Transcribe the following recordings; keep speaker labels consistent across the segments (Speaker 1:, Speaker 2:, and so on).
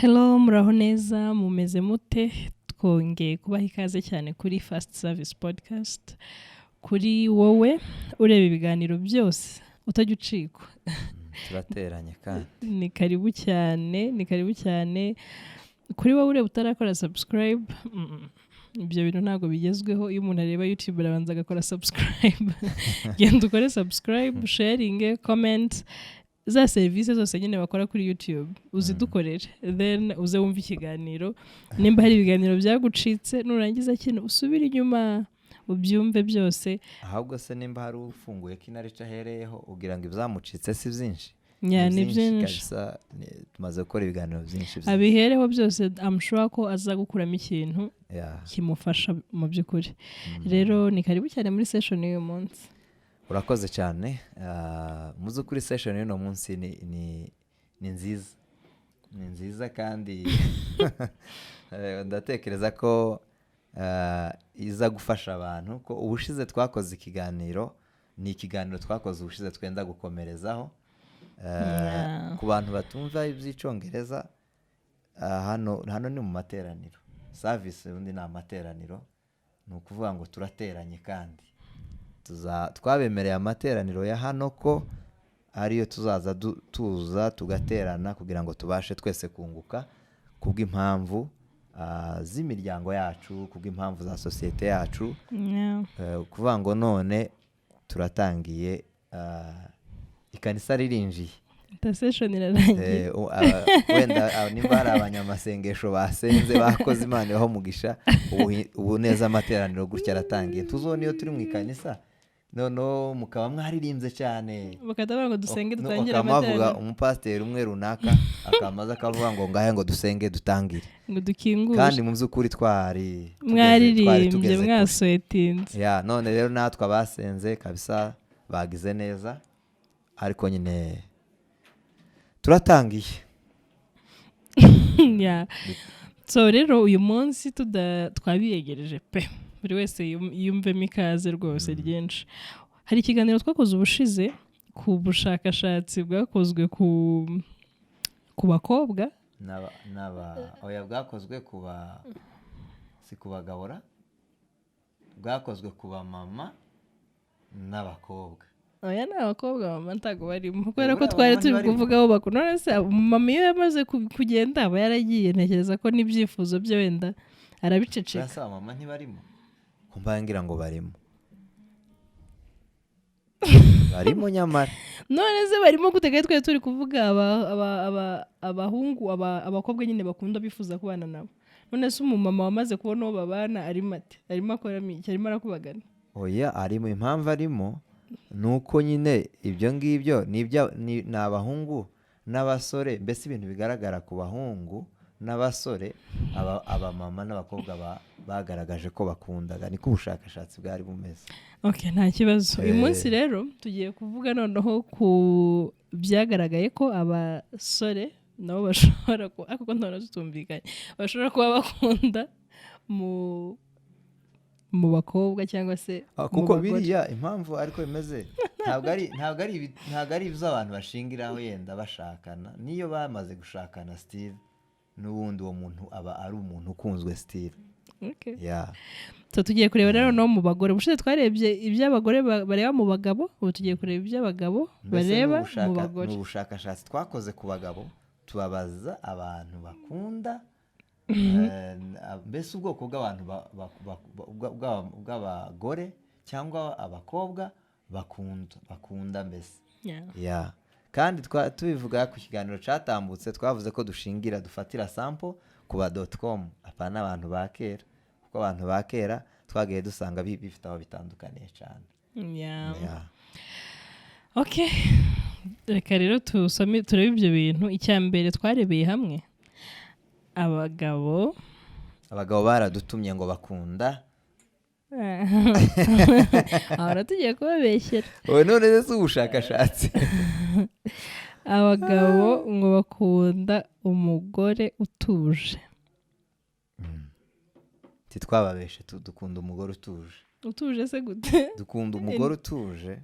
Speaker 1: Hello, muraho neza, mumeze mute? Twongeye kubaha ikaze cyane kuri Fast Service Podcast. Kuri wowe ureba ibiganiro byose utajya ucikwa.
Speaker 2: Turateranye kandi.
Speaker 1: Ni karibu cyane. Kuri wowe ureba utarakora subscribe, ibyo bintu ntabwo bigezweho. Iyo umuntu areba YouTube arabanza agakora subscribe. Genda ukore subscribe, sharing, comment, za serivisi zose nyine bakora kuri YouTube uzidukorere, then uze wumva ikiganiro. Nimba hari ibiganiro byagucitse nurangiza kino usubire inyuma ubyumve byose.
Speaker 2: Ahubwo se nimba hari ufunguye kinarica hereyeho ugira ngo ibyamucitse si byinshi.
Speaker 1: Ni byinshi.
Speaker 2: Tumaze gukora ibiganiro byinshi.
Speaker 1: Abihereho byose I'm sure ko azagukuramo ikintu kimufasha mu by'ukuri. Rero ni karibu cyane muri session y'uyu munsi.
Speaker 2: Urakoze cyane. Muzo kuri session y'uno munsi ni nziza. Ni nziza kandi ndatekereza ko iza gufasha abantu ko ubushize twakoze ikiganiro, ni ikiganiro twakoze ubushize twenda gukomerezaho. Ku bantu batumva iby'icyongereza, hano ni mu materaniro. Service undi ni amateraniro. Ni ukuvuga ngo turateranye kandi twabemereye amateraniro ya hano ko ariyo tuzaza tuza tugaterana kugira ngo tubashe twese kunguka kubw'impamvu z'imiryango yacu, kubw'impamvu za sosiyete yacu. Kuvuga ngo none turatangiye, ikanisa ririnjiye.
Speaker 1: Session irarangiye.
Speaker 2: Wenda nimba hari abanyamasengesho basenze bakoze Imana ibaho umugisha, ubu neza amateraniro gutya aratangiye. Tuzone iyo turi mu ikanisa noneho mukaba mwaririmbye cyane,
Speaker 1: bakatavuga ngo dusenge dutangire amateraniro.
Speaker 2: Akavuga umupasiteri umwe runaka akamaza akavuga ngo ngahe ngo dusenge dutangire,
Speaker 1: ngo dukingure.
Speaker 2: kandi mu by'ukuri
Speaker 1: mwaririmbye mwasoetinze.
Speaker 2: None rero natwe abasenze kabisa bagize neza, ariko nyine turatangiye.
Speaker 1: So rero uyu munsi twabiyegereje pe, buri wese yumvemo ikaze rwose ryinshi. Hari ikiganiro twakoze ubushize ku bushakashatsi bwakozwe ku bakobwa
Speaker 2: oya bwakozwe si ku bagabora, bwakozwe ku bamama n'abakobwa.
Speaker 1: Oya ni abakobwa, mama ntago barimo, kubera ko twari turi kuvugaho bakuru. None se mama iyo yamaze kugenda aba yaragiye, ntekereza ko n'ibyifuzo bye wenda arabiceceka.
Speaker 2: Asa mama ntibarimo, kumva ngira ngo barimo. Barimo nyamara.
Speaker 1: None se barimo gutega, twari turi kuvuga abahungu, abakobwa nyine bakunda bifuza kubana nabo. None se umumama wamaze kubona uwo babana arimo ati, arimo akora iki, arimo arakubagana?
Speaker 2: Oya arimo, impamvu arimo nuko nyine ibyo ngibyo ni abahungu n'abasore, mbese ibintu bigaragara ku bahungu n'abasore, abamama n'abakobwa bagaragaje ko bakundaga. Niko ubushakashatsi bwari bumeze.
Speaker 1: Nta kibazo. Uyu munsi rero tugiye kuvuga noneho ku byagaragaye ko abasore nabo bashobora kuko ntabwo tutumvikanye, bashobora kuba bakunda mu bakobwa cyangwa se
Speaker 2: kuko biriya impamvu ariko bimeze ntabwo ari ibyo abantu bashingiraho yenda bashakana. Niyo bamaze gushakana still n'ubundi uwo muntu aba ari umuntu ukunzwe still.
Speaker 1: Tugiye kureba rero no mu bagore. Ubushize twarebye iby'abagore bareba mu bagabo, ubu tugiye kureba iby'abagabo bareba mu bagore.
Speaker 2: Mu bushakashatsi twakoze ku bagabo tubabaza abantu bakunda, mbese ubwoko bw'abantu bw'abagore cyangwa abakobwa bakunda mbese. Kandi tubivuga ku kiganiro cyatambutse, twavuze ko dufatira sample ku ba.com, apana abantu ba kera, kuko abantu ba kera twagiye dusanga bifite aho bitandukaniye cyane.
Speaker 1: Reka rero turebe ibyo bintu. Icya mbere twarebeye hamwe, abagabo
Speaker 2: baradutumye ngo bakunda.
Speaker 1: Ahora tugiye kubabeshyera.
Speaker 2: None se ubushakashatsi.
Speaker 1: Abagabo ngo bakunda umugore utuje.
Speaker 2: Titwababeshe, dukunda umugore utuje.
Speaker 1: Utuje se gute?
Speaker 2: Dukunda umugore utuje.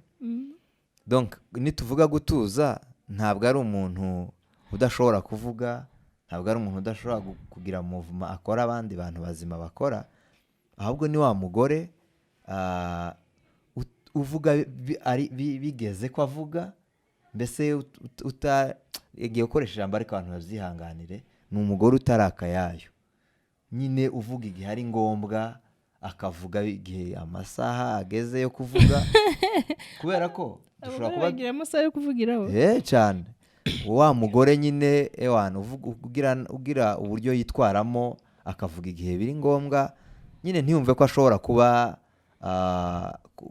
Speaker 2: Donc nituvuga gutuza, ntabwo ari umuntu udashobora kuvuga, ntabwo ari umuntu udashobora kugira movement akora abandi bantu bazima bakora, ahubwo ni wa mugore uvuga bigeze ko avuga, mbese yagiye gukoresha ijambo ariko abantu babyihanganire, ni umugore utarakayayo nyine, uvuga igihe ari ngombwa, akavuga igihe amasaha ageze yo kuvuga, kubera ko
Speaker 1: dushobora kuba bagira amasaha yo kuvugiraho
Speaker 2: cyane. Wa mugore nyine ugira uburyo yitwaramo, akavuga igihe biri ngombwa, nyine ntiyumve ko ashobora kuba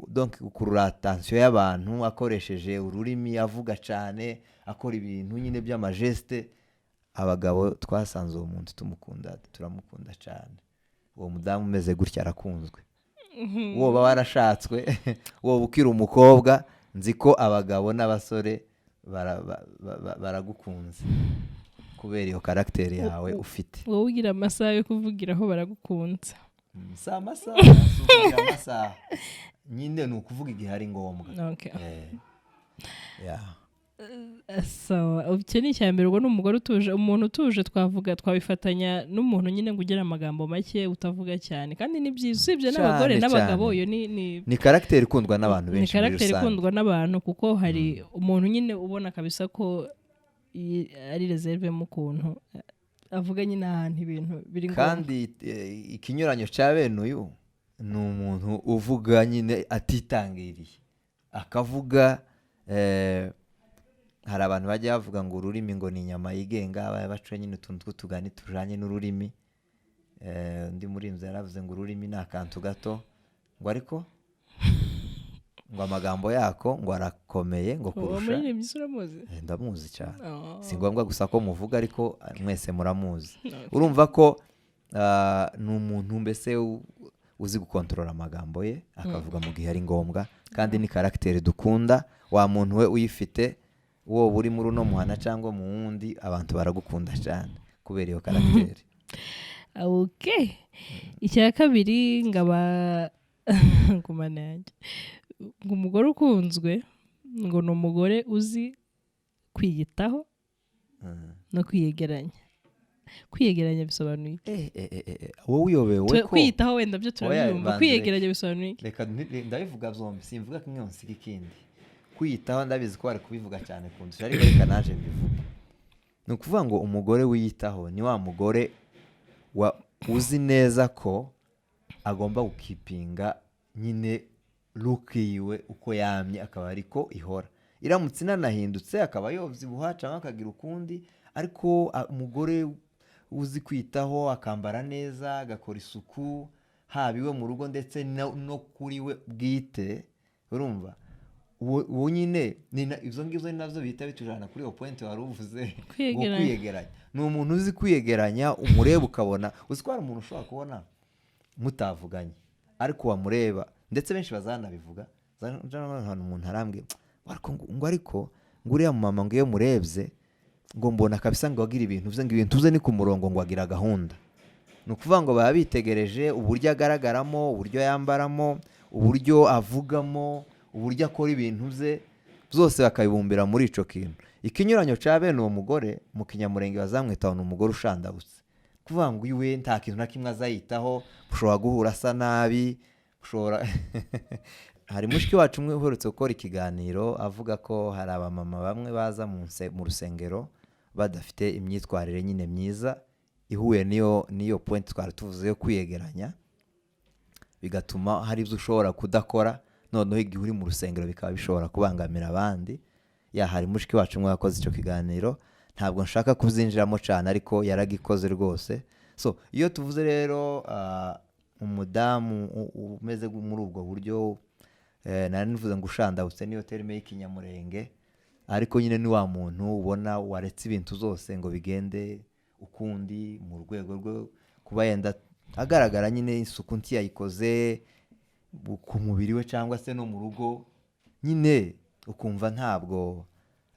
Speaker 2: donc gukurura attention y'abantu akoresheje ururimi, avuga cyane, akora ibintu nyine by'amageste. Abagabo twasanze uwo muntu turamukunda cyane. Uwo mudamu umeze gutya arakunzwe. Woba warashatswe, woba ukiri umukobwa, nzi ko abagabo n'abasore baragukunze kubera iyo karagiteri yawe ufite.
Speaker 1: Wowe ugira amasaha yo kuvugiraho baragukunze.
Speaker 2: Si amasaha nyine ni ukuvuga igihe ari ngombwa.
Speaker 1: So icyo ni icya mbere. Ubwo ni umugore utuje. Umuntu utuje twabifatanya n'umuntu nyine ngo ugire amagambo make, utavuga cyane, kandi ni byiza. Usibye n'abagore n'abagabo, iyo ni
Speaker 2: karagiteri ikundwa n'abantu benshi.
Speaker 1: Ni karagiteri ikundwa n'abantu, kuko hari umuntu nyine ubona kabisa ko ari reserve mu kuntu avuga nyine ahantu ibintu biri ngombwa.
Speaker 2: Kandi ikinyuranyo cya bene uyu ni umuntu uvuga nyine atitangiriye, akavuga. Hari abantu bajya bavuga ngo ururimi ngo ni inyama yigenga, baca nyine utuntu tw'utugani tujanye n'ururimi. Undi murinzi yaravuze ngo ururimi ni akantu gato, ngo ariko ngo amagambo yako ngo arakomeye ngo kurusha. Ndamuzi cyane. Si ngombwa gusa ko muvuga, ariko mwese muramuzi. Urumva ko ni umuntu mbese uzi gukontorora amagambo ye, akavuga mu gihe ari ngombwa, kandi ni karagiteri dukunda. Wa muntu we uyifite, wowe uri muri uno muhana cyangwa mu wundi, abantu baragukunda cyane kubera iyo karagiteri.
Speaker 1: Okay. Icya kabiri ngaba kumana yanjye, ngo umugore ukunzwe ngo ni umugore uzi kwiyitaho no kwiyegeranya. Kwiyegeranya bisobanuye
Speaker 2: wowe uyobewe ko
Speaker 1: kwiyitaho wenda byo turabiyumva. Kwiyegeranya bisobanuye
Speaker 2: reka ndabivuga byombi, simvuga kimwe nsiki ikindi. Kwiyitaho ndabizi ko bari kubivuga cyane kundusha, ariko reka naje mbivuga. Ni ukuvuga ngo umugore wiyitaho ni wa mugore uzi neza ko agomba gukipinga nyine look yiwe uko yamye, akaba ariko ihora. Iramutse inanahindutse akaba yovyibuha cyangwa akagira ukundi, ariko umugore uzi kwitaho, akambara neza, agakora isuku, haba iwe mu rugo ndetse no kuri we bwite. Urumva uwo nyine izo ngizo nazo bihita bitujana kuri iyo point wari uvuze, kwiyegeranya. Ni umuntu uzi kwiyegeranya, umureba ukabona, uzi ko hari umuntu ushobora kubona mutavuganye ariko wamureba, ndetse benshi bazanabivuga. Hano umuntu arambye ariko ngo uriya mama ngo iyo murebye ngo mbona kabisa ngo agira ibintu uze ni ku murongo, ngo agira gahunda. Ni ukuvuga ngo baba bitegereje uburyo agaragaramo, uburyo yambaramo, uburyo avugamo, uburyo akora ibintu bye byose, bakabibumbira muri ico kintu. Ikinyuranyo cya bene uwo mugore mu kinyamurenge bazamwitaho ni umugore ushandabutse. Kuvuga ngo iwe nta kintu na kimwe azayitaho, ushobora guhura asa nabi, ushobora hari mushiki wacu umwe uherutse gukora ikiganiro avuga ko hari abamama bamwe baza mu rusengero badafite imyitwarire nyine myiza ihuye niyo point twari tuvuze yo kwiyegeranya, bigatuma hari ibyo ushobora kudakora, noneho igihe uri mu rusengero bikaba bishobora kubangamira abandi. Hari mushiki wacu umwe yakoze icyo kiganiro, ntabwo nshaka kuzinjiramo cyane, ariko yaragikoze rwose. So iyo tuvuze rero umudamu umeze muri ubwo buryo, nari nivuze ngo ushandabutse niyo terime y'ikinyamurenge, ariko nyine ni wa muntu ubona waretse ibintu zose ngo bigende ukundi, mu rwego rwo kuba yenda agaragara nyine isuku ntiyayikoze ku mubiri we cyangwa se no mu rugo, nyine ukumva ntabwo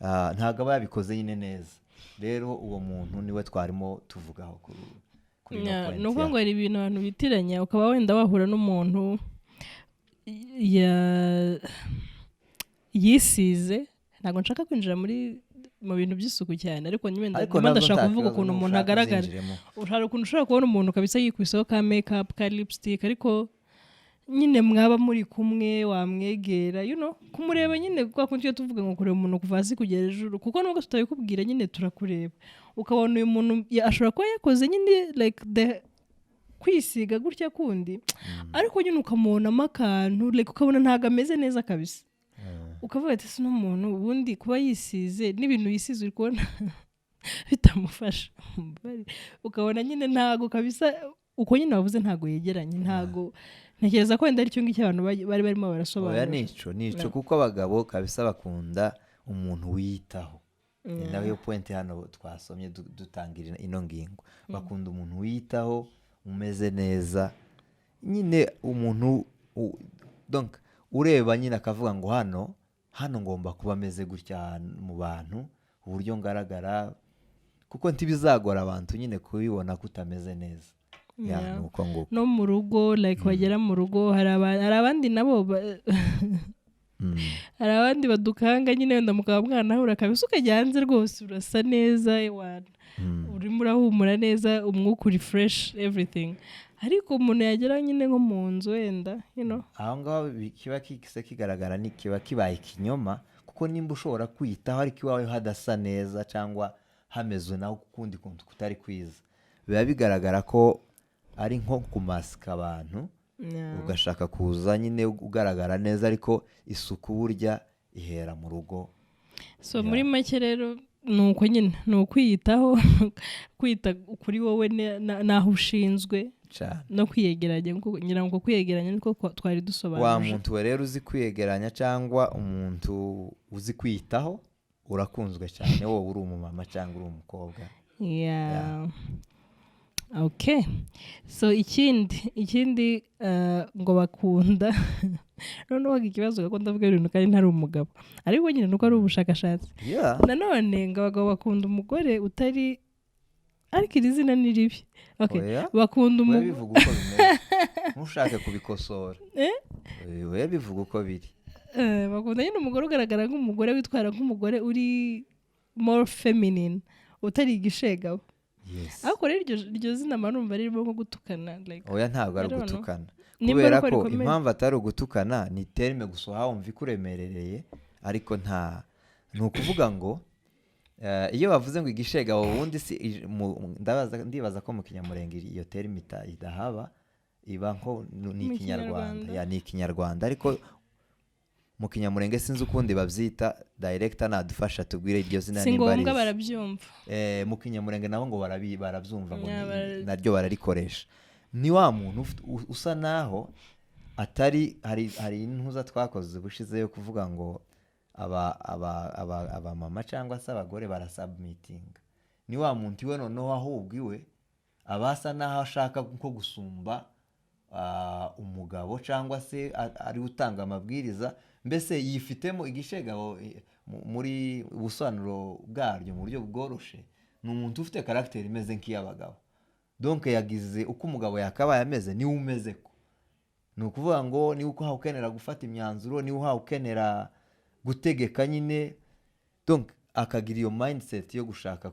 Speaker 2: aba yabikoze nyine neza. Rero uwo muntu niwe twarimo tuvugaho kuri
Speaker 1: ni ukuvuga ngo hari ibintu abantu bitiranya, ukaba wenda wahura n'umuntu yisize, ntabwo nshaka kwinjira muri mu bintu by'isuku cyane ariko nyine
Speaker 2: ariko
Speaker 1: ndashaka kuvuga ukuntu umuntu agaragara ushaka ukuntu ushobora kubona umuntu kabisa yikwisaho ka make-up ka lipstick ariko nyine mwaba muri kumwe wamwegera kumureba nyine kwa kundi iyo tuvuga ngo kureba umuntu kuva hasi kugera hejuru kuko nubwo tutabikubwira nyine turakureba ukabona uyu muntu ashobora kuba yakoze nyine like kwisiga gutya kundi ariko nyine ukamubonamo akantu like ukabona ntabwo ameze neza kabisa ukavuga ati sino muntu ubundi kuba yisize n'ibintu yisize uri kubona bitamufasha ukabona nyine ntago kabisa uko nyine wavuze ntago yegeranye ntago ntekereza ko wenda ari cyo ngicyo abantu bari barimo barasobanura
Speaker 2: nico kuko abagabo kabisa bakunda umuntu wiyitaho ni nayo point hano twasomye dutangira ino ngingo bakunda umuntu wiyitaho umeze neza nyine umuntu donc ureba nyine akavuga ngo hano ngomba kuba ameze gutya mu bantu uburyo ngaragara kuko ntibizagora abantu nyine kubibona kutameze neza nuko ngo
Speaker 1: no mu rugo like bagera mu rugo hari abandi nabo hari abandi badukanga nyine wenda mukaba mwanahura kabisa ukajya hanze rwose urasa neza urimo urahumura neza umwuka uri fresh everything ariko umuntu yagera nyine nko mu nzu wenda
Speaker 2: aho ngaho kiba kigaragara kiba kibaye ikinyoma kuko nimba ushobora kwiyitaho ariko iwawe hadasa neza cyangwa hameze naho ukundi kuntu kutari kwiza biba bigaragara ko ari nko kumasika abantu ugashaka kuza nyine ugaragara neza ariko isuku burya ihera mu rugo
Speaker 1: so muri make rero nuko nyine ni ukwiyitaho kwita kuri wowe n'aho ushinzwe no kwiyegeranya ngira ngo kwiyegeranya niko twari dusobanuje
Speaker 2: wa muntu we rero uzi kwiyegeranya cyangwa umuntu uzi kwiyitaho urakunzwe cyane wowe uri umumama cyangwa uri umukobwa
Speaker 1: okay so ikindi ngo bakunda noneho ikibazo gako ndavuga ibintu kandi ntari umugabo ariko nyine nuko ari ubushakashatsi nanone ngo abagabo bakunda umugore utari ariko iri zina ni ribi bakunda
Speaker 2: umugore bivuga uko bimeze ntushake kubikosora we bivuga uko biri
Speaker 1: bakunda nyine umugore ugaragara nk'umugore witwara nk'umugore uri more feminine utari igishegabo ariko rero iryo zina marumva ririmo nko gutukana
Speaker 2: oya ntabwo ari gutukana kubera ko impamvu atari ugutukana ni terime gusoha wumva ikuremerereye ariko ni ukuvuga ngo iyo bavuze ngo igishegabo ubundi ndibaza ko mu kinyamurenge iyo terime idahaba iba nko ni ikinyarwanda ni ikinyarwanda ariko mu kinyamurenge sinzi ukundi babyita director nadufasha tubwire iryo zina
Speaker 1: nimba ari singombwa barabyumva
Speaker 2: mu kinyamurenge nabo ngo barabyumva ngo naryo bararikoresha ni wa muntu usa naho atari hari intuza twakoze ubushize yo kuvuga ngo aba mama cyangwa se abagore barasubmitinga ni wa muntu iwe noneho ahubwo iwe abasa naho ashaka nko gusumba umugabo cyangwa se ari utanga amabwiriza mbese yifitemo igishegabo muri ubusobanuro bwaryo mu buryo bworoshe ni umuntu ufite karagiteri imeze nk'iy'abagabo donc yagize uko umugabo yakabaye ameze niwe umeze ko ni ukuvuga ngo niwe uko ukenera gufata imyanzuro niwe ukenera gutegeka nyine donc akagira iyo mindset yo gushaka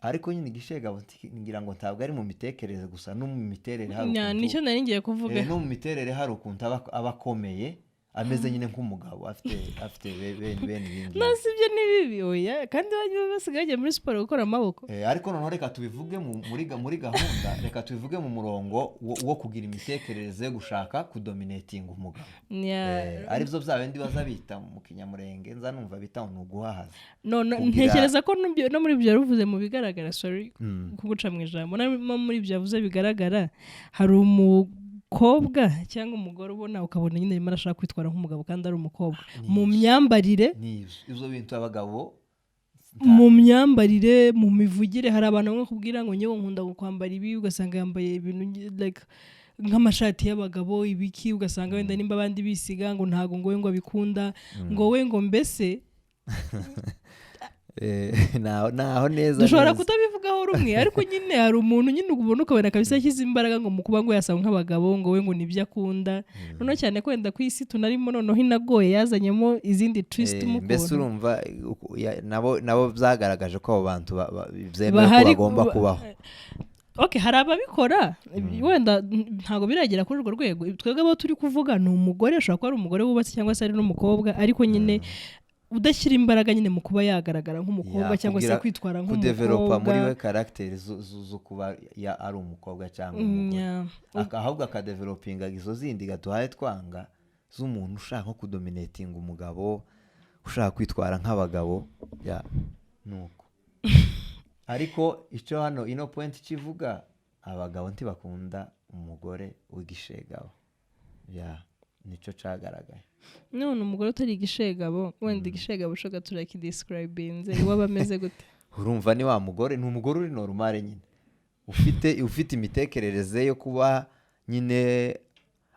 Speaker 2: ariko nyine igishegabo ngira ngo ntabwo ari mu mitekerereze gusa no mu miterere hari ukuntu
Speaker 1: nicyo nari ngiye kuvuga
Speaker 2: no mu miterere hari ukuntu aba akomeye ameze nyine nk'umugabo afite bene ibingi
Speaker 1: nasi ibyo ni bibi oya kandi basigaye bagiye muri siporo gukora amaboko
Speaker 2: ariko noneho reka tubivuge muri gahunda reka tubivuge mu murongo wo kugira imitekerereze yo gushaka kudominatinga umugabo aribyo bya bindi baza bita mu kinyamurenge nza numva bita ni uguhahaza
Speaker 1: ntekereza ko no muri ibyo yaruvuze mu bigaragara sorry kuguca mu ijambo no muri ibyo yavuze bigaragara hari umukobwa cyangwa umugore ubona ukabona nyine arimo arashaka kwitwara nk'umugabo kandi ari umukobwa mu myambarire
Speaker 2: ibyo bintu abagabo
Speaker 1: mu myambarire mu mivugire hari abantu bamwe kubwira ngo nyewe nkunda kwambara ibi ugasanga yambaye ibintu like nk'amashati y'abagabo ibiki ugasanga wenda nimba abandi bisiga ngo ntago ngo we ngo abikunda ngo we ngo mbese
Speaker 2: naho neza
Speaker 1: dushobora kutabivugaho rumwe ariko nyine hari umuntu nyine ubona ukabona kabisa yashyize imbaraga ngo mu kuba ngo yasaba nk'abagabo ngo we ngo nibyo akunda noneho cyane ko wenda ku isi tunarimo noneho inagoye yazanyemo izindi twist mu kuntu
Speaker 2: mbese urumva nabo byagaragaje ko abo bantu byemewe ko bagomba kubaho.
Speaker 1: Okay, hari ababikora wenda ntago biragera kuri urwo rwego. Twebwe abo turi kuvuga ni umugore, ashobora kuba ari umugore wubatse cyangwa se ari n'umukobwa, ariko nyine udashyira imbaraga nyine mu kuba yagaragara nk'umukobwa cyangwa se kwitwara nk'umukobwa,
Speaker 2: kudevelopa muri we karagiteri zo kuba ari umukobwa cyangwa umugore, ahubwo akadevelopinga izo zindi gatuhaye twanga z'umuntu ushaka nko kudominatinga umugabo, ushaka kwitwara nk'abagabo nuko. Ariko icyo hano ino point kivuga, abagabo ntibakunda umugore w'igishegabo. Nicyo cyagaragaye.
Speaker 1: None umugore utari igishegabo, wenda igishegabo ushoga turakidescribinze waba ameze gute?
Speaker 2: Urumva ni wa mugore, ni umugore uri normal nyine, ufite imitekerereze yo kuba nyine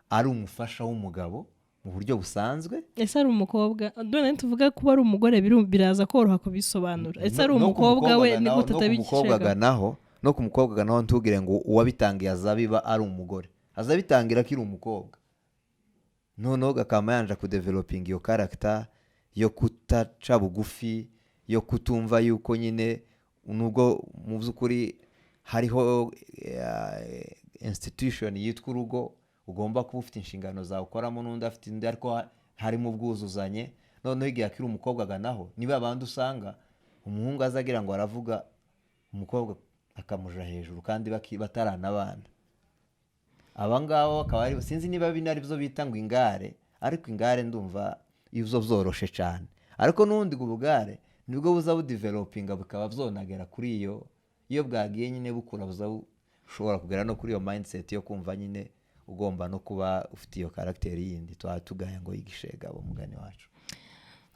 Speaker 2: ari umufasha w'umugabo mu buryo busanzwe.
Speaker 1: Ese ari umukobwa, dore tuvuga kuba ari umugore biraza koroha kubisobanura. Ese ari umukobwa we ni gute atabigishega? No ku mukobwa ganaho ntugire ngo uwabitangiye azabiba ari umugore, azabitangira akiri umukobwa. Noneho gakama yanja kudeveloping iyo character yo kutaca bugufi, yo kutumva yuko nyine nubwo mu by'ukuri hariho institution yitwa urugo, ugomba kuba ufite inshingano zawe ukoramo n'undi afite indi, ariko harimo ubwuzuzanye. Noneho igihe akiri umukobwa ganaho niba abandi usanga umuhungu azagira ngo aravuga, umukobwa akamuja hejuru kandi bataranabana. Abangabo akaba ari sinzi niba binari byo bita ngo ingare, ariko ingare ndumva izo byoroshe cyane, ariko n'undi ubugare nibwo buza budevelopinga bukaba byonagera kuri iyo bwagiye nyine bukura, buza ushobora kugera no kuri iyo mindset yo kumva nyine ugomba no kuba ufite iyo karagiteri yindi tugaya ngo y'igishegabo mugani wacu.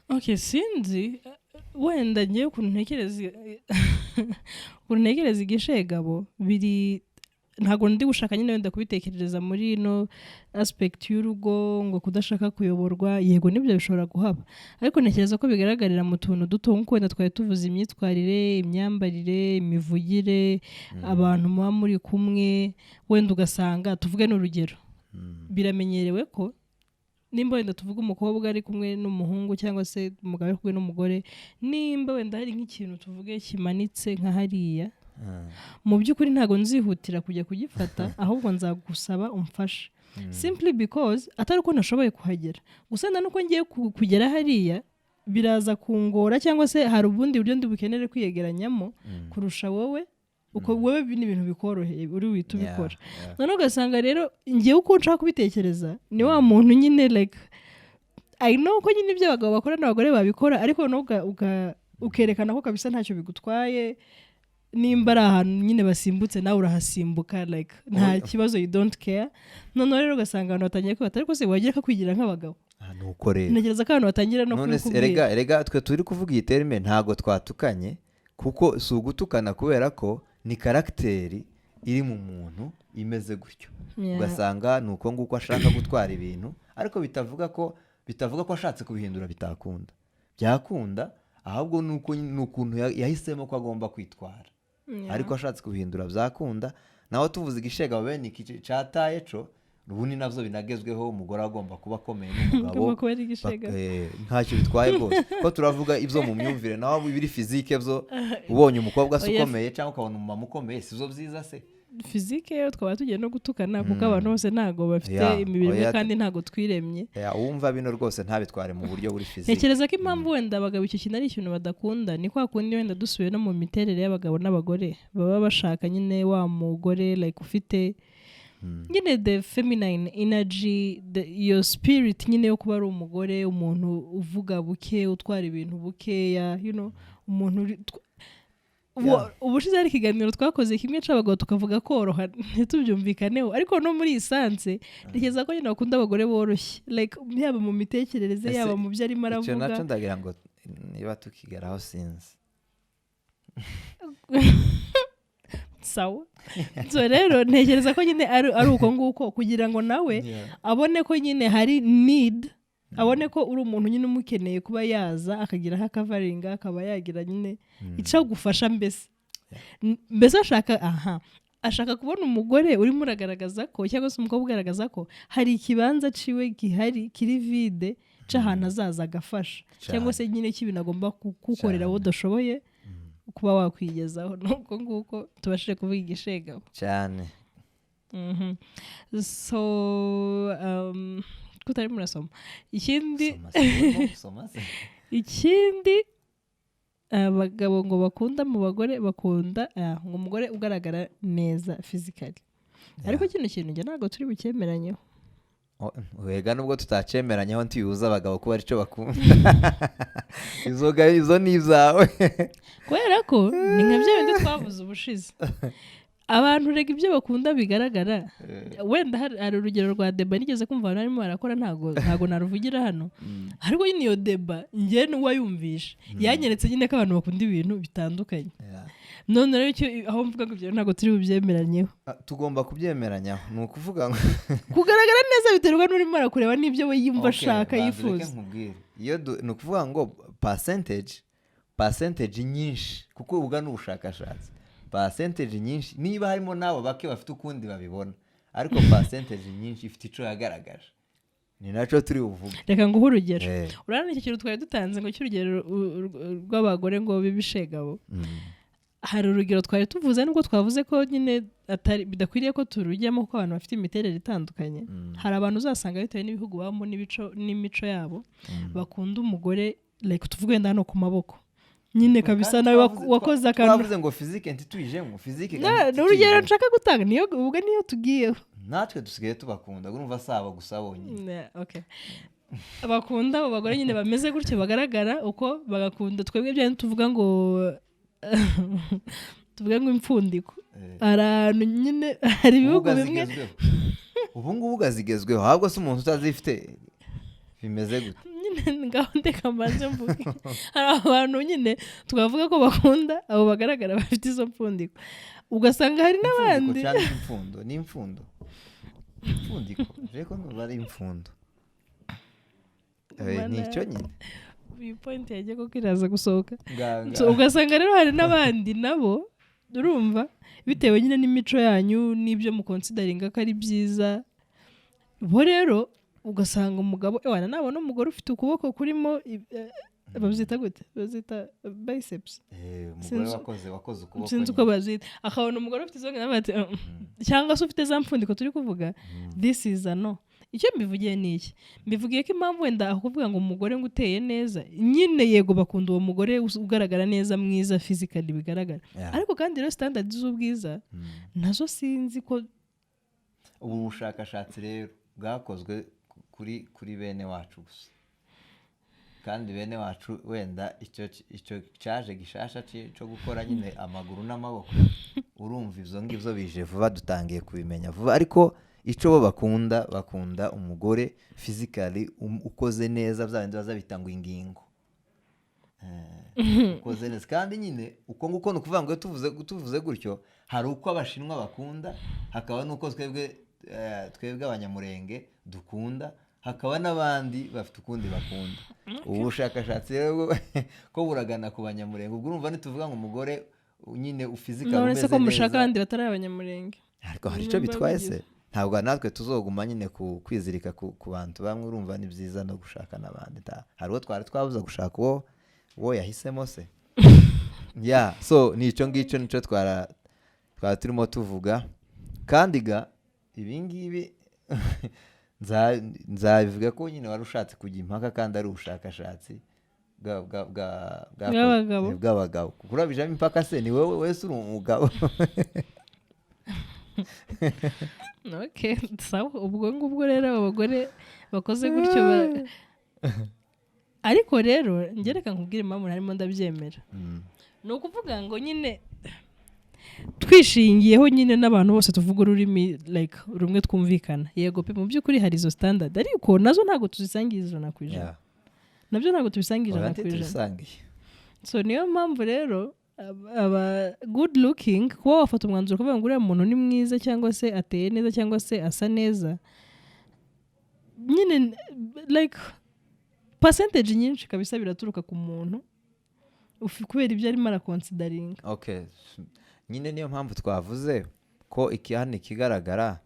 Speaker 1: Okay, sinzi wenda ngiye ukuntu ntekereza igishegabo biri, ntago ndi gushaka nyine wenda kubitekereza muri ino aspect y'urugo ngo kudashaka kuyoborwa. Yego nibyo bishobora kuhaba, ariko ntekereza ko bigaragarira mu tuntu duto, nkuko wenda twari tuvuze imyitwarire, imyambarire, imivugire, abantu muba muri kumwe. Wenda ugasanga tuvuge n'urugero, biramenyerewe ko nimba wenda tuvuga umukobwa ari kumwe n'umuhungu cyangwa se umugabo ari kumwe n'umugore, nimba wenda hari nk'ikintu tuvuge kimanitse nka hariya, mu by'ukuri ntago nzihutira kujya kugifata, ahubwo nzagusaba umfashe, simply because atari uko nashoboye kuhagera, gusa nuko ngiye kugera hariya biraza kungora, cyangwa se hari ubundi buryo ndi bukenere kwiyegeranyamo kurusha wowe, uko wowe n'ibintu bikoroheye uri wita ubikora. Noneho ugasanga rero ngiye uko nshaka kubitekereza ni wa muntu nyine like I know ko nyine ibyo abagabo bakora n'abagore babikora, ariko ukerekana ko kabisa ntacyo bigutwaye. Nimba ari ahantu nyine basimbutse nawe urahasimbuka, like nta kibazo, you don't care. Noneho rero ugasanga abantu batangiye kwibata, ariko se wagira ko kwigira nk'abagabo.
Speaker 2: Nuko rero
Speaker 1: ntekereza ko abantu batangira no
Speaker 2: kubikubwira. Erega twe turi kuvuga iyi terme ntago twatukanye, kuko si ugutukana kubera ko ni karagiteri iri mu muntu imeze gutyo. Ugasanga nuko nguko ashaka gutwara ibintu, ariko bitavuga ko ashatse kubihindura bitakunda. Byakunda, ahubwo nukuntu yahisemo ko agomba kwitwara. Ariko ashatse kubihindura byakunda. Naho tuvuze igishega bene iki cyataye cyo, ubundi navyo binagezweho, umugore agomba kuba akomeye n'umugabo ntacyo bitwaye rwose. Ko turavuga ibyo mu myumvire, naho biri fizike byo, ubonye umukobwa ukomeye cyangwa ukabona umumama ukomeye, sivyo byiza se?
Speaker 1: Fizike yo twaba tugiye no gutukana, kuko abantu bose ntago bafite imibiri kandi ntago twiremye.
Speaker 2: Wumva bino rwose ntabitware mu buryo buri fizike.
Speaker 1: Ntekereza ko impamvu wenda abagabo icyo kintu ari ikintu badakunda, ni kwa kundi wenda dusubiye no mu miterere y'abagabo n'abagore, baba bashaka nyine wa mugore like ufite nyine the feminine energy, your spirit nyine yo kuba ari umugore, umuntu uvuga buke, utwara ibintu bukeya, you know, umuntu ubushize ari ikiganiro twakoze kimwe c'abagabo tukavuga koroha ntitubyumvikaneho, ariko no muri isanse ntekereza ko nyine bakunda abagore boroshye, like yaba mu mitekerereze, yaba mu byo arimo aravuga.
Speaker 2: Icyo nacyo ndagira ngo niba tukigeraho sinzi.
Speaker 1: Sawa. So rero ntekereza ko nyine ari uko nguko, kugira ngo nawe abone ko nyine hari need abone ko uri umuntu nyine umukeneye kuba yaza akagira aho akavaringa akaba yagira nyine icyo gufasha mbese ashaka kubona umugore urimo uragaragaza ko cyangwa se umukobwa ugaragaza ko hari ikibanza ciwe gihari kiri vide cy'ahantu azaza agafasha cyangwa se nyine cy'ibintu agomba kugukorera wowe udashoboye kuba wakwigezaho nuko nguko tubashije kuvuga igishegabo
Speaker 2: cyane.
Speaker 1: So kutari murasoma ikindi abagabo ngo bakunda mu bagore bakunda ngo umugore ugaragara neza physically ariko kino kintu njye ntabwo turi bucyemeranyeho.
Speaker 2: Wega nubwo tutacemeranyeho ntiyuza abagabo kuba aricyo bakunda izo ni izawe
Speaker 1: kubera ko ni nka bya bindi twavuze ubushize abantu rega ibyo bakunda bigaragara. Wenda hari urugero rwa deba nigeze kumva abantu barimo barakora ntago naruvugira hano ariko nyine iyo deba njye n'uwayumvisha yanyeretse nyine ko abantu bakunda ibintu bitandukanye. None rero aho mvuga ngo ibyo ntago turi bubyemeranyeho.
Speaker 2: Tugomba kubyemeranyaho ni ukuvuga ngo
Speaker 1: kugaragara neza biterwa n'urimo arakureba n'ibyo we yumva ashaka yifuza.
Speaker 2: Ni ukuvuga ngo percentage nyinshi kuko ubuga n'ubushakashatsi percentage nyinshi niba harimo nabo bake bafite ukundi babibona ariko percentage nyinshi ifite ico yagaragaje ni naco turi uvuga.
Speaker 1: Reka nguhe urugero urana iki kintu twari dutanze ngo cy'urugero rw'abagore ngo bibishegabo. Hari urugero twari tuvuze nubwo twavuze ko nyine atari bidakwiriye ko turujyamo ko abantu bafite imiterere itandukanye. Hari abantu uzasanga bitewe n'ibihugu babamo n'imico yabo bakunda umugore like tuvuge ndano ku maboko nyine kabisa nawe wakoze akantu
Speaker 2: twavuze ngo physique ntituyijemo physique
Speaker 1: n'urugero nshaka gutanga niyo ubwo niyo tugiyeho
Speaker 2: natwe dusigaye tubakunda urumva saba gusa bonyine.
Speaker 1: Okay abakunda abo bagore nyine bameze gutyo bagaragara uko bagakunda twebwe bya tuvuga ngo impfundiko arantu nyine hari ibihugu bimwe
Speaker 2: ubu ngubu gazigezweho ahubwo se umuntu utazifite bimeze gute
Speaker 1: ngaho ndeka mbanze mvuge. Hari abantu nyine twavuga ko bakunda abo bagaragara bafite izo mpfundiko ugasanga hari n'abandi
Speaker 2: ni impfundiko reko bari impfundo nicyo nyine
Speaker 1: iyi point yagiye ko kiraza gusohoka. Ugasanga rero hari n'abandi nabo urumva bitewe nyine n'imico yanyu n'ibyo mukonsidaringa ko ari byiza bo rero ugasanga umugabo nabona umugore ufite ukuboko kurimo babyita gute bazita biceps
Speaker 2: umugore wakoze ukuboko
Speaker 1: sinzi uko bazita akabona umugore ufite izo ngabati cyangwa se ufite za mpfundiko turi kuvuga this is a no. Icyo mbivugiye ni iki mbivugiye ko impamvu wenda akuvuga ngo umugore ngo uteye neza nyine yego bakunda uwo mugore ugaragara neza mwiza physically bigaragara ariko kandi rero standards z'ubwiza nazo sinzi ko
Speaker 2: ubu bushakashatsi rero bwakozwe kuri bene wacu gusa kandi bene wacu wenda icyo cyaje gishasha cyo gukora nyine amaguru n'amaboko urumva ivyo ngivyo bije vuba dutangiye kubimenya vuba ariko ico bo bakunda umugore physically ukoze neza byabindi bazabita ngo ingingo ukoze neza kandi nyine uko nguko no kuvuga ngo tuvuze gutyo hari uko abashinwa bakunda hakaba nuko twebwe abanyamurenge dukunda hakaba n'abandi bafite ukundi bakunda. Ubushakashatsi rero ko buragana ku banyamurenge ubwo urumva nituvuga ngo umugore nyine ufizika umeze neza
Speaker 1: ko mushaka abandi batari abanyamurenge
Speaker 2: ariko hari icyo bitwaye se ntabwo natwe tuzoguma nyine kwizirika ku bantu bamwe urumva ni byiza no gushaka n'abandi hari uwo twari twabuza gushaka uwo yahisemo se so ni icyo ngicyo nicyo twara turimo tuvuga kandi ibingibi nzabivuga ko nyine wari ushatse kujya impaka kandi ari ubushakashatsi bw'abagabo kuko urabijamo impaka se ni wowe wese uri umugabo.
Speaker 1: Okay sawa ubwo ngubwo rero abagore bakoze gutyo ariko rero ngereka nkubwire impamvu harimo ndabyemera ni ukuvuga ngo nyine twishingiyeho nyine n'abantu bose tuvuga ururimi like rumwe twumvikana yego pe mu by'ukuri hari izo standard ariko nazo ntago tuzisangiza 100%. Nabyo ntago tubisangiza 100%. So niyo mpamvu rero aba good looking kuba wafata umwanzuro kuvuga ngo uriya muntu ni mwiza cyangwa se ateye neza cyangwa se asa neza nyine like percentage nyinshi kabisa biraturuka ku muntu kubera ibyo arimo arakonsidaringa.
Speaker 2: Okay, nyine niyo mpamvu twavuze ko hano ikigaragara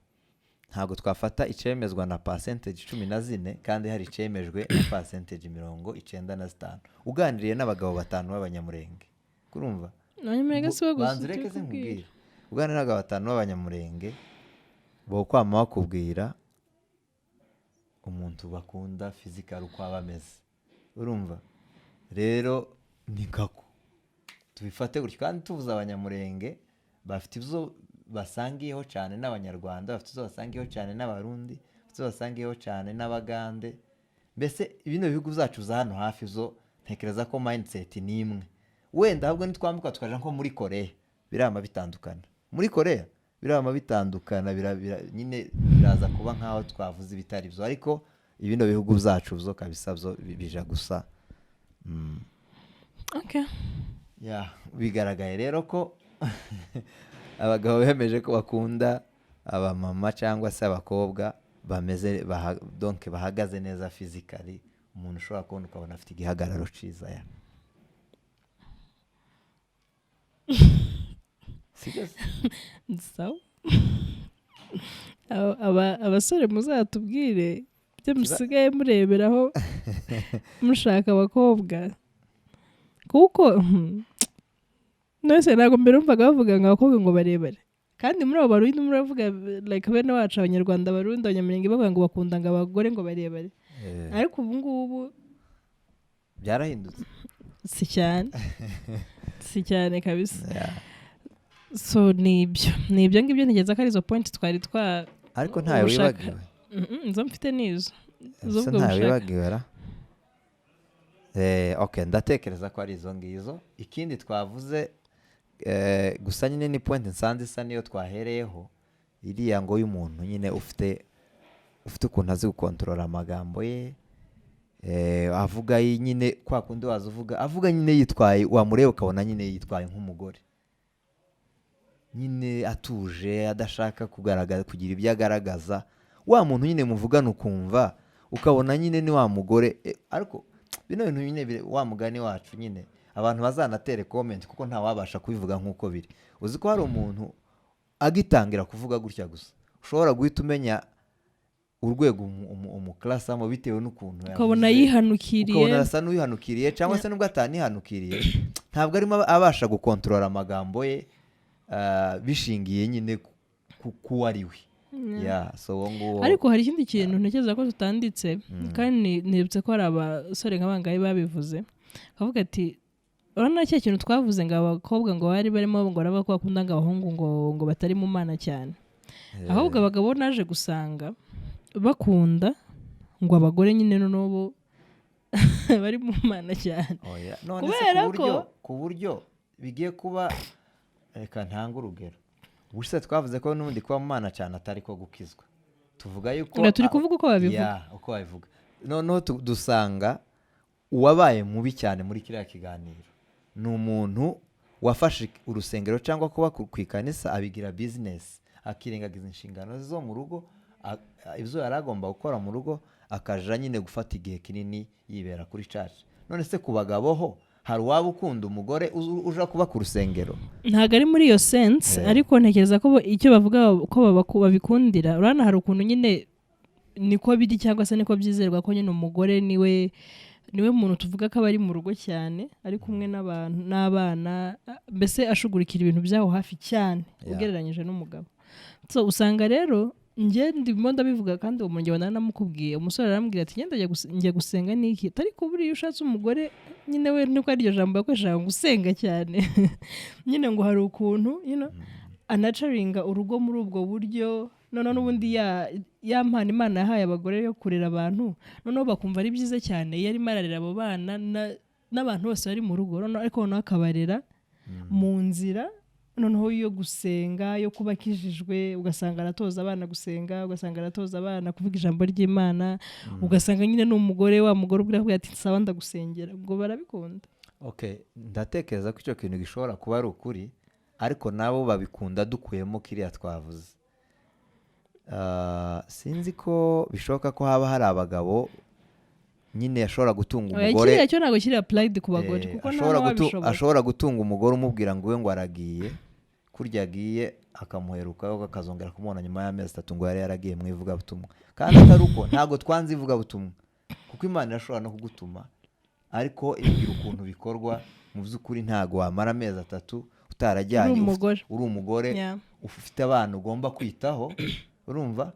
Speaker 2: ntabwo twafata icemezwa na percentage 14 kandi hari icemejwe na percentage 95. Uganiriye n'abagabo 5 b'abanyamurenge kurumva
Speaker 1: Abanyamurenge si bo gusa
Speaker 2: banzureke se nkubwira, uganiriye n'abagabo 5 b'abanyamurenge bo kwama bakubwira umuntu bakunda physical uko aba ameze, urumva rero ni kako tubifate gutyo. Kandi tuvuze abanyamurenge bafite ibyo basangiyeho cyane n'abanyarwanda, bafite ibyo basangiyeho cyane n'abarundi, bafite ibyo basangiyeho cyane n'abagande, mbese bino bihugu byacu za hano hafi zo ntekereza ko mindset ni imwe. Wenda ahubwo nitwambuka tukaja nko muri Korea birama bitandukana, muri Korea birama bitandukana, nyine biraza kuba nkaho twavuze ibitari byo, ariko ibino bihugu byacu byo kabisa byo bija gusa.
Speaker 1: Okay.
Speaker 2: Bigaragaye rero ko abagabo bemeje ko bakunda abamama cyangwa se abakobwa bameze donc bahagaze neza physically, umuntu ushobora kubona ukabona afite igihagararo ciza ya
Speaker 1: so abasore muzatubwire ibyo musigaye mureberaho mushaka abakobwa, kuko nose ntabwo mbere umvaga bavuga ngo abakobwa ngo barebare, kandi muri abo barundi muravuga like bene wacu abanyarwanda barundi abanyamurenge bavuga ngo bakunda ngo abagore ngo barebare, ariko ubu ngubu
Speaker 2: byarahindutse
Speaker 1: si cyane kabisa. So nibyo ngibyo ntigeze ko ari izo point twari
Speaker 2: ariko ntawe wibagiwe.
Speaker 1: Nzo mfite nizo
Speaker 2: zo bwo bushaka. Okay, ndatekereza ko ari izo ngizo. Ikindi twavuze gusa nyine ni point nsanze isa niyo twahereyeho, iriya ngo y'umuntu nyine ufite ukuntu azi gukontorora amagambo ye, avuga nyine kwa kundi avuga nyine yitwaye, wamureba ukabona nyine yitwaye nk'umugore, nyine atuje adashaka kugaragaza kugira ibyo agaragaza. Wa muntu nyine muvugana ukumva ukabona nyine ni wa mugore, ariko bino bintu nyine wa mugani wacu nyine abantu bazanatere comment kuko nta wabasha kubivuga nk'uko biri. Uzi ko hari umuntu agitangira kuvuga gutya gusa ushobora guhita umenya urwego umuklasa mo bitewe n'ukuntu
Speaker 1: ukabona yihanukiriye,
Speaker 2: ukabona asa n'uyihanukiriye cyangwa se nubwo atanihanukiriye ntabwo arimo abasha gukontorora amagambo ye bishingiye nyine ku wariwe. So ngo
Speaker 1: ariko hari ikindi kintu ntekereza ko tutanditse, kandi nibutse ko hari abasore nk'abangaye babivuze, kavuga ati urabona cyo kintu twavuze ngo abakobwa ngo bari barimo ngo baraba ko bakunda ngo abahungu ngo batari mu mana cyane, ahubwo abagabo naje gusanga bakunda ngo abagore nyine n'ubu bari mu mana cyane.
Speaker 2: Kubera ko ku buryo bigiye kuba, reka ntanga urugero. Ubuse twavuze ko n'ubundi kuba mu mana cyane atari ko gukizwa, tuvuga yuko
Speaker 1: turi kuvuga uko babivuga.
Speaker 2: Uko babivuga noneho dusanga uwabaye mubi cyane muri kiriya kiganiro ni umuntu wafashe urusengero cyangwa kuba ku ikanisa abigira business, akirengagiza inshingano zo mu rugo, ibyo yari agomba gukora mu rugo akaja nyine gufata igihe kinini yibera kuri church. None se ku bagabo ho hari waba ukunda umugore uja kuba ku rusengero? Ntago
Speaker 1: ari muri iyo sense, ariko ntekereza ko icyo bavuga ko babikundira, urana hari ukuntu nyine niko biri cyangwa se niko byizerwa ko nyine umugore niwe muntu tuvuga ko abari mu rugo cyane, ari kumwe n'abana, mbese ashugurikira ibintu byaho hafi cyane ugereranyije n'umugabo. So usanga rero ndimo ndabivuga, kandi uwo murenge wanamukubwiye, umusore arambwira ati njya gusenga niki, ariko buriya ushatse umugore nyine we niko ari iryo jambo yakoreshaga gusenga cyane nyine ngo hari ukuntu anacaringa urugo muri ubwo buryo, noneho n'ubundi ya mpano Imana yahaye abagore yo kurera abantu, noneho bakumva ari byiza cyane iyo arimo ararera abo bana n'abantu bose bari mu rugo, ariko noneho akabarera mu nzira noneho yo gusenga, yo kuba akijijwe, ugasanga aratoza abana gusenga, ugasanga aratoza abana kuvuga ijambo ry'Imana, ugasanga nyine n'umugore wa mugore ubwira ati nsaba ndagusengera, ubwo barabikunda.
Speaker 2: Okay, ndatekereza ko icyo kintu gishobora kuba ari ukuri, ariko nabo babikunda dukuyemo kiriya twavuze. Sinzi ko bishoboka ko haba hari abagabo nyine ashobora gutunga
Speaker 1: Oya,
Speaker 2: umugore
Speaker 1: kiriya cyo ntabwo kiri applied ku bagore kuko nta wabishobora.
Speaker 2: ashobora gutunga umugore umubwira ngo we ngo aragiye, kurya agiye akamuherukaho akazongera kumubona nyuma y'amezi 3 ngo yari yaragiye mu ivugabutumwa. Kandi atari uko ntabwo twanze ivugabutumwa, kuko Imana irashobora no kugutuma, ariko ibwira ukuntu bikorwa. Mu by'ukuri ntabwo wamara amezi 3 utarajyanye, uri umugore ufite abana ugomba kwitaho. Urumva,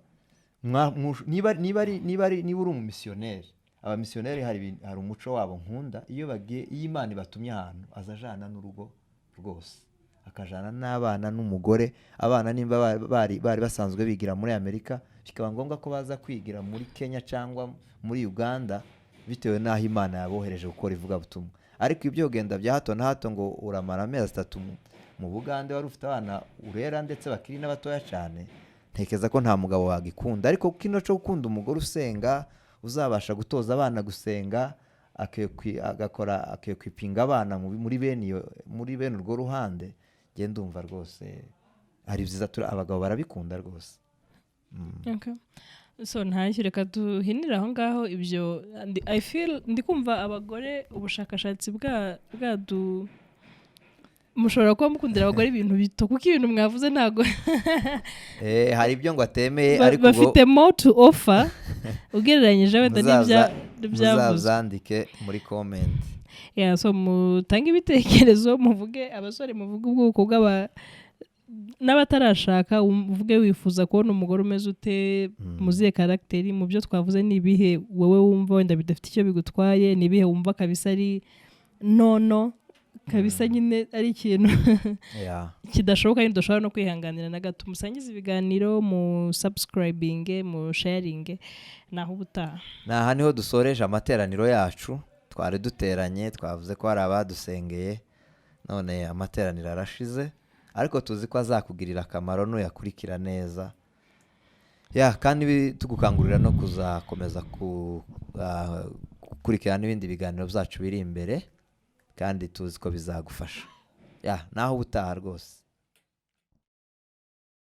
Speaker 2: niba uri umumisiyoneri, abamisiyoneri hari umuco wabo nkunda. Iyo Imana ibatumye ahantu azajana n'urugo rwose, akajana n'abana n'umugore. Abana nimba bari basanzwe bigira muri Amerika, bikaba ngombwa ko baza kwigira muri Kenya cyangwa muri Uganda, bitewe n'aho Imana yabohereje gukora ivugabutumwa. Ariko ibyo genda bya hato na hato ngo uramara amezi 3 mu Bugande wari ufite abana urera ndetse bakiri n'abatoya cyane, ntekeza ko nta mugabo wagikunda. Ariko kino cyo gukunda umugore usenga, uzabasha gutoza abana gusenga, akekwipinga abana muri bene urwo ruhande, nge ndumva rwose ari byiza. Abagabo barabikunda rwose.
Speaker 1: Okay. So ntacyo, reka duhinira aho ngaho. Ibyo I feel ndikumva abagore ubushakashatsi bwadu mushobora kuba mukundira abagore ibintu bito, kuko ibintu mwavuze ntago
Speaker 2: hari ibyo ngo atemeye, ariko
Speaker 1: bafite more to offer ugereranyije wenda n'ibyavuze.
Speaker 2: Muzazandike muri comment.
Speaker 1: So mutange ibitekerezo, muvuge abasore, muvuge ubwoko n'abatarashaka, uvuge wifuza kubona umugore umeze ute, muziye karakteri. Mu byo twavuze nibihe wowe wumva wenda bidafite icyo bigutwaye, nibihe wumva kabisa ari nono kabisa, nyine ari ikintu kidashoboka n'idashobora no kwihanganira na gato. Musangize ibiganiro, mu subscribing, mu sharing. Naho ubutaha. Naha
Speaker 2: niho dusoreje amateraniro yacu. Twari duteranye, twavuze ko hari abadusengeye, none amateraniro arashize, ariko tuzi ko azakugirira akamaro nuyakurikira neza. Kandi tugukangurira no kuzakomeza gukurikirana n'ibindi biganiro byacu biri imbere, kandi tuzi ko bizagufasha. Naho ubutaha rwose.